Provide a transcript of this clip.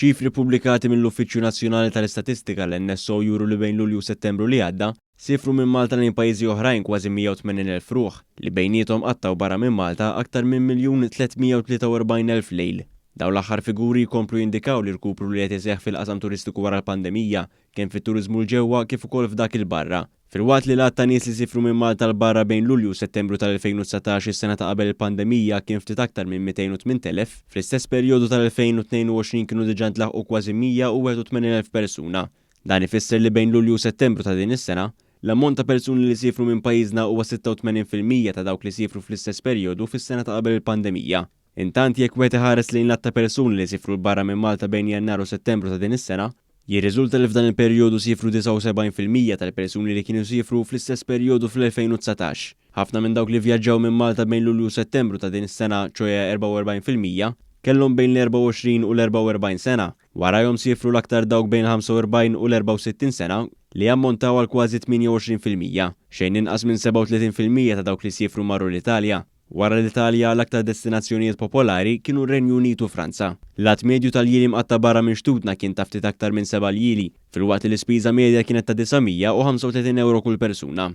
Ċifri pubblikati mill-Uffiċċju Nazzjonali tal-Istatistika l-NSO juru li bejn Lulju u Settembru li għadda sifru minn Malta lejn pajjiżi oħrajn kważi 180,000 ruħ li bejniethom qattaw barra minn Malta aktar minn 1,343,000 lejl. Dawn l-aħħar figuri jkomplu jindikaw li rkupru li qed iseħħ fil-qasam turistiku wara l-pandemija kemm fit-turiżmu l-ġewwa kif ukoll f'dak il-barra. Fil-waqt li l-għadd ta' nies li sifru minn Malta l-barra bejn Lulju u Settembru tal-2019 is-sena ta' qabel il-pandemija kien ftit aktar minn 208,000, fl-istess perjodu tal-2022 kienu diġà ntlaħqu kważi 181,000 persuna. Dan ifisser li bejn Lulju u Settembru ta' din is-sena l-ammont ta' persuni li sifru minn pajjiżna huwa 86% ta' dawk li sifru fl-istess perjodu fis-sena ta' qabel il-pandemija. Intant jekk wieħed iħares lejn l-att ta' persuni li sifru l-barra minn Malta bejn Jannar u Settembru ta' din is-sena, jirriżulta li f'dan il-perjodu sifru 79% tal-persuni li kienu sifru fl-istess perjodu fl-2019. Ħafna minn dawk li vjaġġaw minn Malta bejn Lulju u Settembru ta' din is-sena, ċoja 44%, kellhom bejn l-24 u l-44 sena, warahom sifru l-aktar dawk bejn 45 u l-64 sena li ammontaw għal kważi 28%, xejn inqas minn 37% ta' dawk li sifru marru l-Italja. Wara l-Italja l-aktar destinazzjonijiet popolari kienu r-Renju Unitu u Franza. L-att medju tal-jili mqatta barra minn xtutna kien ta' ftit aktar minn 7 jili, fil-waqt li l-ispiża medja kienet ta' 935 € kull persuna.